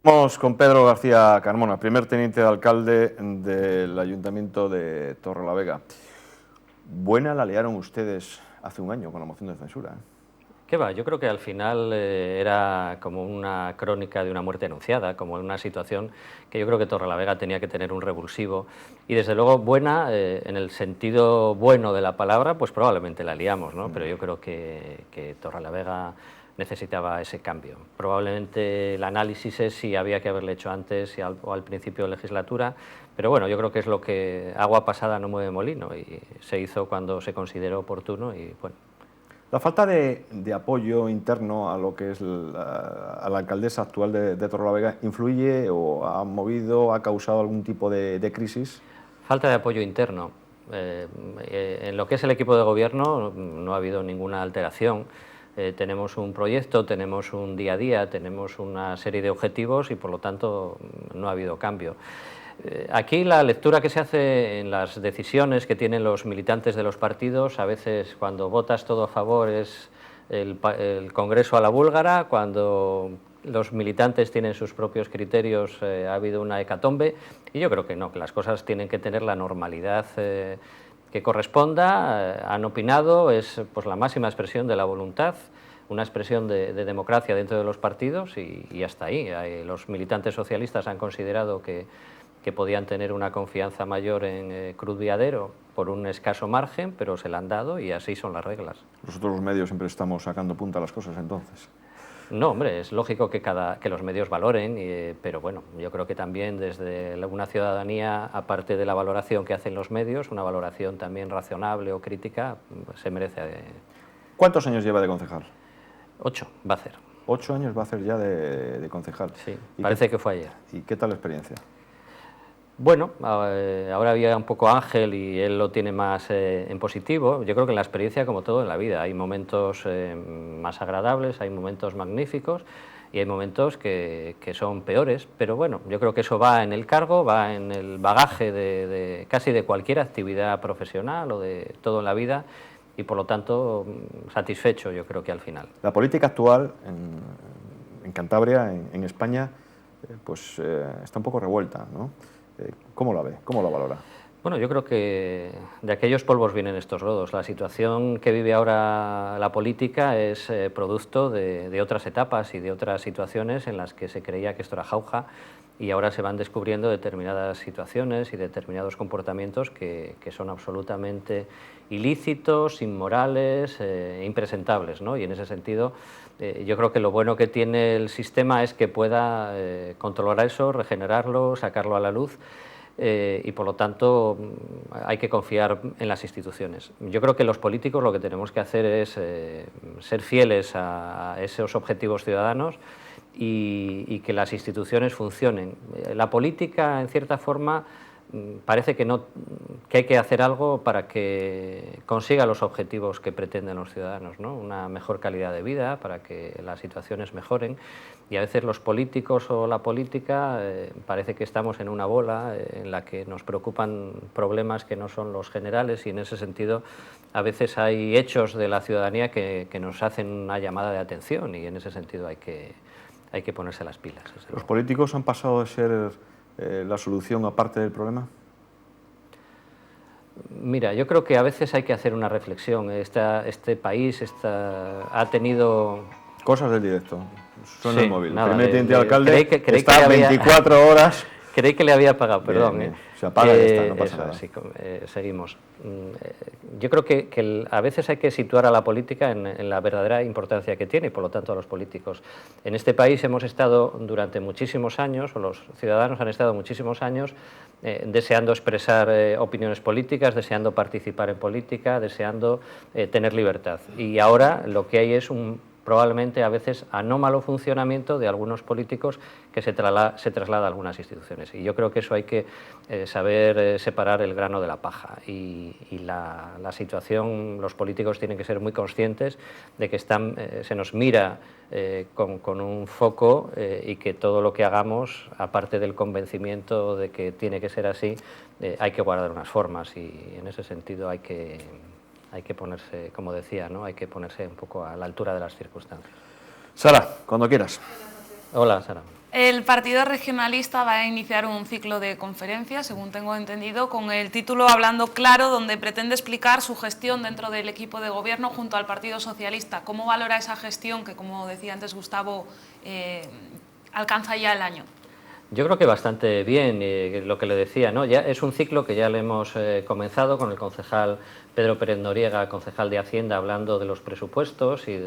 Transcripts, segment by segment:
Vamos con Pedro García Carmona, primer teniente de alcalde del Ayuntamiento de Torrelavega. Buena la liaron ustedes hace un año con la moción de censura, ¿eh? ¿Qué va? Yo creo que al final era como una crónica de una muerte anunciada, como una situación que yo creo que Torrelavega tenía que tener un revulsivo y desde luego buena, en el sentido bueno de la palabra, pues probablemente la liamos, ¿no? Pero yo creo que Torrelavega necesitaba ese cambio. Probablemente el análisis es si había que haberle hecho antes o al principio de legislatura, pero bueno, yo creo que es lo que agua pasada no mueve molino y se hizo cuando se consideró oportuno y bueno. La falta de apoyo interno a lo que es a la alcaldesa actual de Torrelavega influye o ha movido, ha causado algún tipo de crisis. Falta de apoyo interno. En lo que es el equipo de gobierno no ha habido ninguna alteración. Tenemos un proyecto, tenemos un día a día, tenemos una serie de objetivos y por lo tanto no ha habido cambio. Aquí la lectura que se hace en las decisiones que tienen los militantes de los partidos, a veces cuando votas todo a favor es el Congreso a la búlgara, cuando los militantes tienen sus propios criterios ha habido una hecatombe y yo creo que no, que las cosas tienen que tener la normalidad que corresponda, han opinado, es pues la máxima expresión de la voluntad, una expresión de democracia dentro de los partidos y hasta ahí. Los militantes socialistas han considerado que podían tener una confianza mayor en Cruz Viadero por un escaso margen, pero se la han dado y así son las reglas. Nosotros los medios siempre estamos sacando punta a las cosas entonces. No, hombre, es lógico que los medios valoren, pero bueno, yo creo que también desde una ciudadanía, aparte de la valoración que hacen los medios, una valoración también razonable o crítica, se merece. ¿Cuántos años lleva de concejal? 8 va a hacer. 8 años va a hacer ya de concejal. Sí, parece que fue ayer. ¿Y qué tal la experiencia? Bueno, ahora había un poco Ángel y él lo tiene más en positivo. Yo creo que en la experiencia, como todo en la vida, hay momentos más agradables, hay momentos magníficos y hay momentos que son peores, pero bueno, yo creo que eso va en el cargo, va en el bagaje de casi de cualquier actividad profesional o de todo en la vida y por lo tanto satisfecho yo creo que al final. La política actual en Cantabria, en España, pues está un poco revuelta, ¿no? ¿Cómo la ve? ¿Cómo la valora? Bueno, yo creo que de aquellos polvos vienen estos lodos. La situación que vive ahora la política es producto de otras etapas y de otras situaciones en las que se creía que esto era jauja y ahora se van descubriendo determinadas situaciones y determinados comportamientos que son absolutamente ilícitos, inmorales, impresentables, ¿no? Y en ese sentido yo creo que lo bueno que tiene el sistema es que pueda controlar eso, regenerarlo, sacarlo a la luz. Y por lo tanto hay que confiar en las instituciones. Yo creo que los políticos lo que tenemos que hacer es ser fieles a esos objetivos ciudadanos y que las instituciones funcionen. La política, en cierta forma, parece que hay que hacer algo para que consiga los objetivos que pretenden los ciudadanos, ¿no? Una mejor calidad de vida, para que las situaciones mejoren y a veces los políticos o la política parece que estamos en una bola en la que nos preocupan problemas que no son los generales y en ese sentido a veces hay hechos de la ciudadanía que nos hacen una llamada de atención y en ese sentido hay que ponerse las pilas. ¿Los políticos han pasado de ser la solución aparte del problema? Mira, yo creo que a veces hay que hacer una reflexión. Este país ha tenido... Cosas del directo. Suena sí, el móvil. Nada, Primer teniente de alcalde creí está 24 horas... Creí que le había pagado, perdón. Bien. Se apaga y está, no pasa nada. Sí, seguimos. Yo creo que a veces hay que situar a la política en la verdadera importancia que tiene y por lo tanto a los políticos. En este país hemos estado durante muchísimos años, o los ciudadanos han estado muchísimos años deseando expresar opiniones políticas, deseando participar en política, deseando tener libertad. Y ahora lo que hay es probablemente a veces anómalo funcionamiento de algunos políticos que se traslada a algunas instituciones. Y yo creo que eso hay que saber separar el grano de la paja. Y la situación, los políticos tienen que ser muy conscientes de que se nos mira con un foco y que todo lo que hagamos, aparte del convencimiento de que tiene que ser así, hay que guardar unas formas y en ese sentido hay que ponerse, como decía, ¿no? Hay que ponerse un poco a la altura de las circunstancias. Sara, cuando quieras. Hola, Sara. El Partido Regionalista va a iniciar un ciclo de conferencias, según tengo entendido, con el título Hablando Claro, donde pretende explicar su gestión dentro del equipo de gobierno junto al Partido Socialista. ¿Cómo valora esa gestión que, como decía antes Gustavo, alcanza ya el año? Yo creo que bastante bien, lo que le decía, ¿no? Ya es un ciclo que ya le hemos comenzado con el concejal Pedro Pérez Noriega, concejal de Hacienda, hablando de los presupuestos y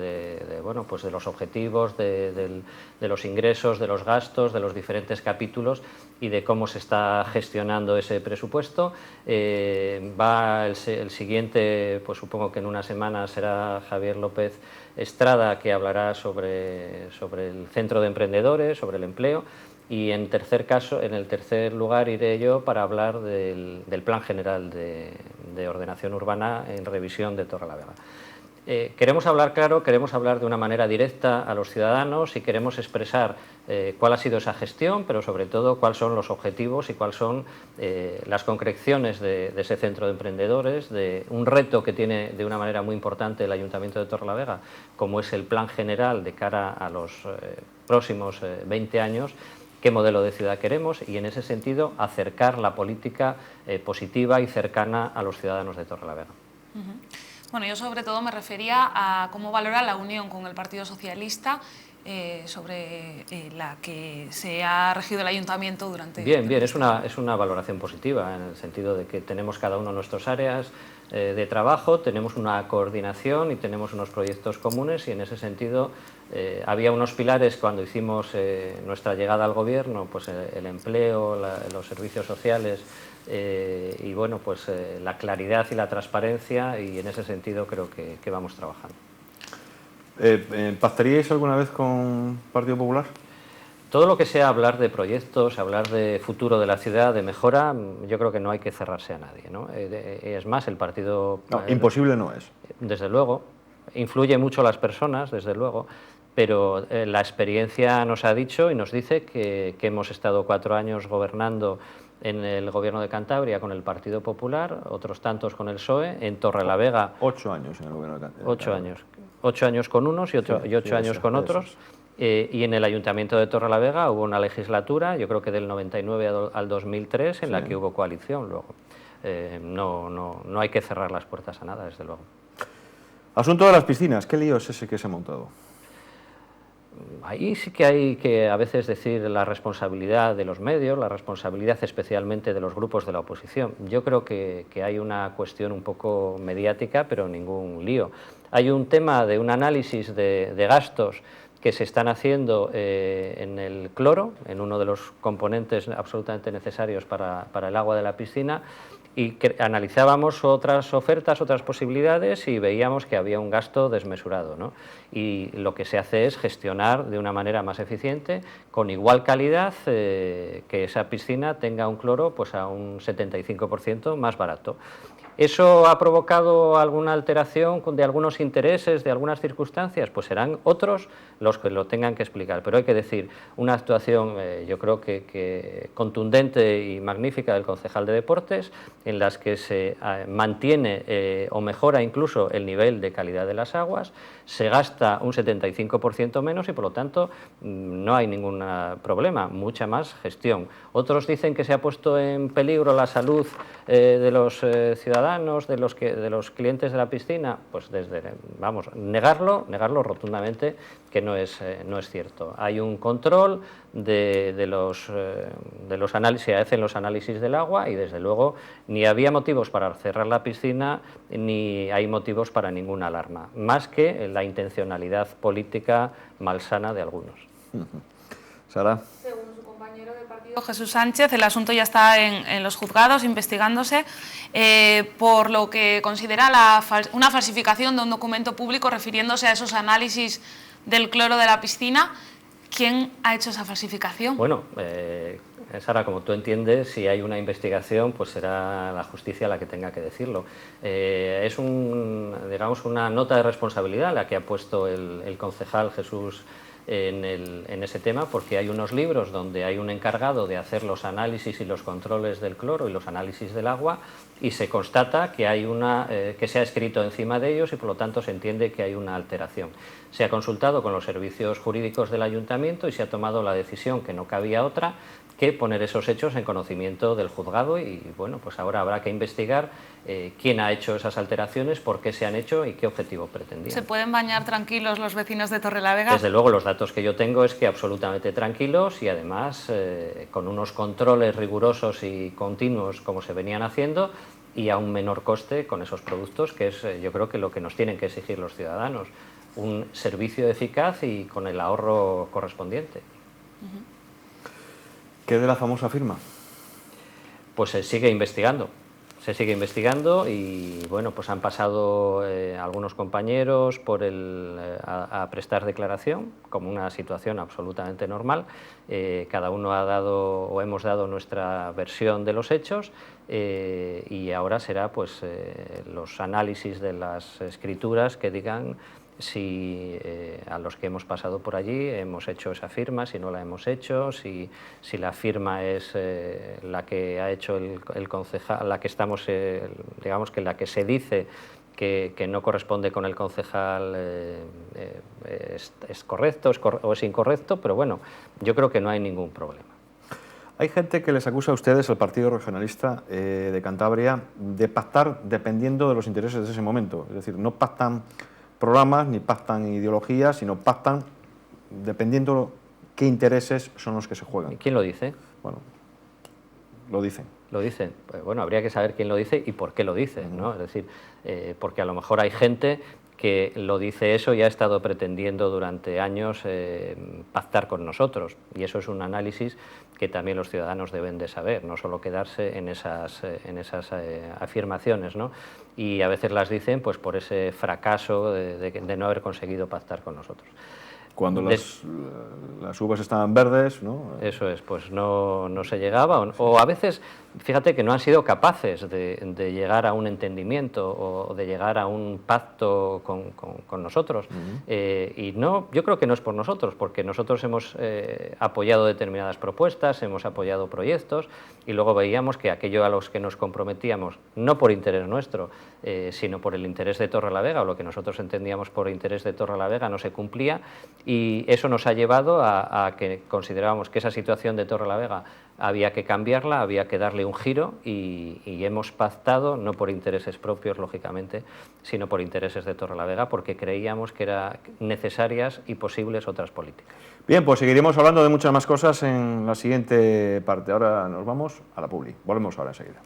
bueno, pues de los objetivos, de los ingresos, de los gastos, de los diferentes capítulos y de cómo se está gestionando ese presupuesto. Va el siguiente, pues supongo que en una semana será Javier López Estrada, que hablará sobre el Centro de Emprendedores, sobre el empleo. Y en el tercer lugar iré yo para hablar del Plan General de Ordenación Urbana en revisión de Torrelavega. Queremos hablar claro, queremos hablar de una manera directa a los ciudadanos y queremos expresar cuál ha sido esa gestión, pero sobre todo cuáles son los objetivos y cuáles son las concreciones de ese centro de emprendedores, de un reto que tiene de una manera muy importante el Ayuntamiento de Torrelavega, como es el Plan General de cara a los próximos 20 años, qué modelo de ciudad queremos y en ese sentido acercar la política positiva y cercana a los ciudadanos de Torrelavega. Bueno, yo sobre todo me refería a cómo valora la unión con el Partido Socialista sobre la que se ha regido el Ayuntamiento durante... Bien, es una valoración positiva en el sentido de que tenemos cada uno nuestras áreas de trabajo, tenemos una coordinación y tenemos unos proyectos comunes y en ese sentido había unos pilares cuando hicimos nuestra llegada al gobierno, pues el empleo, los servicios sociales y bueno, pues la claridad y la transparencia y en ese sentido creo que vamos trabajando. ¿Pactaríais alguna vez con Partido Popular? Todo lo que sea hablar de proyectos, hablar de futuro de la ciudad, de mejora, yo creo que no hay que cerrarse a nadie, ¿no? Es más, el partido... No, imposible no es. Desde luego, influye mucho a las personas, desde luego, pero la experiencia nos ha dicho y nos dice que hemos estado 4 años gobernando en el Gobierno de Cantabria con el Partido Popular, otros tantos con el PSOE, en Torrelavega... 8 años en el Gobierno de Cantabria. 8 años. 8 años con unos y 8 años con otros. Y en el Ayuntamiento de Torrelavega hubo una legislatura, yo creo que del 99 al 2003, en la que hubo coalición luego. No hay que cerrar las puertas a nada, desde luego. Asunto de las piscinas, ¿qué lío es ese que se ha montado? Ahí sí que hay que a veces decir la responsabilidad de los medios, la responsabilidad especialmente de los grupos de la oposición. Yo creo que hay una cuestión un poco mediática, pero ningún lío. Hay un tema de un análisis de gastos que se están haciendo en el cloro, en uno de los componentes absolutamente necesarios para el agua de la piscina, y analizábamos otras ofertas, otras posibilidades y veíamos que había un gasto desmesurado, ¿no? Y lo que se hace es gestionar de una manera más eficiente, con igual calidad, que esa piscina tenga un cloro pues a un 75% más barato. ¿Eso ha provocado alguna alteración de algunos intereses, de algunas circunstancias? Pues serán otros los que lo tengan que explicar. Pero hay que decir, una actuación yo creo que contundente y magnífica del concejal de Deportes, en las que se mantiene o mejora incluso el nivel de calidad de las aguas, se gasta un 75% menos y por lo tanto no hay ningún problema, mucha más gestión. Otros dicen que se ha puesto en peligro la salud de los ciudadanos, de los clientes de la piscina, pues negarlo rotundamente, que no es cierto. Hay un control de los análisis, se hacen los análisis del agua y desde luego ni había motivos para cerrar la piscina ni hay motivos para ninguna alarma, más que la intencionalidad política malsana de algunos. Sara. Según su compañero de partido, Jesús Sánchez, el asunto ya está en los juzgados investigándose por lo que considera una falsificación de un documento público refiriéndose a esos análisis del cloro de la piscina. ¿Quién ha hecho esa falsificación? Bueno, Sara, como tú entiendes, si hay una investigación, pues será la justicia la que tenga que decirlo. Es digamos, una nota de responsabilidad la que ha puesto el concejal Jesús en ese tema, porque hay unos libros donde hay un encargado de hacer los análisis y los controles del cloro y los análisis del agua, y se constata que hay que se ha escrito encima de ellos y por lo tanto se entiende que hay una alteración. Se ha consultado con los servicios jurídicos del ayuntamiento y se ha tomado la decisión, que no cabía otra, que poner esos hechos en conocimiento del juzgado, y bueno, pues ahora habrá que investigar quién ha hecho esas alteraciones, por qué se han hecho y qué objetivo pretendían. ¿Se pueden bañar tranquilos los vecinos de Torrelavega? Desde luego, los datos que yo tengo es que absolutamente tranquilos, y además con unos controles rigurosos y continuos como se venían haciendo, y a un menor coste con esos productos, que es yo creo que lo que nos tienen que exigir los ciudadanos, un servicio eficaz y con el ahorro correspondiente. ¿Qué de la famosa firma? Pues se sigue investigando y bueno, pues han pasado algunos compañeros a prestar declaración como una situación absolutamente normal. Cada uno ha dado o hemos dado nuestra versión de los hechos, y ahora será pues los análisis de las escrituras que digan si a los que hemos pasado por allí hemos hecho esa firma, si no la hemos hecho, si la firma es la que ha hecho el concejal, la que estamos, digamos que la que se dice que no corresponde con el concejal, es correcto o es incorrecto, pero bueno, yo creo que no hay ningún problema. Hay gente que les acusa a ustedes, el Partido Regionalista de Cantabria, de pactar dependiendo de los intereses de ese momento, es decir, no pactan programas ni pactan ideologías, sino pactan dependiendo qué intereses son los que se juegan. ¿Y quién lo dice? Bueno, lo dicen. Lo dicen. Pues bueno, habría que saber quién lo dice y por qué lo dice, ¿no? Es decir, porque a lo mejor hay gente que lo dice eso y ha estado pretendiendo durante años pactar con nosotros, y eso es un análisis que también los ciudadanos deben de saber, no solo quedarse en esas afirmaciones, ¿no? Y a veces las dicen pues por ese fracaso de no haber conseguido pactar con nosotros. Cuando las uvas estaban verdes, ¿no? Eso es, pues no se llegaba, o a veces, fíjate que no han sido capaces de llegar a un entendimiento o de llegar a un pacto con nosotros. Y no, yo creo que no es por nosotros, porque nosotros hemos apoyado determinadas propuestas, hemos apoyado proyectos, y luego veíamos que aquello a los que nos comprometíamos, no por interés nuestro, sino por el interés de Torrelavega, o lo que nosotros entendíamos por interés de Torrelavega, no se cumplía. Y eso nos ha llevado a que considerábamos que esa situación de Torrelavega había que cambiarla, había que darle un giro, y hemos pactado, no por intereses propios, lógicamente, sino por intereses de Torrelavega, porque creíamos que eran necesarias y posibles otras políticas. Bien, pues seguiremos hablando de muchas más cosas en la siguiente parte. Ahora nos vamos a la publi. Volvemos ahora enseguida.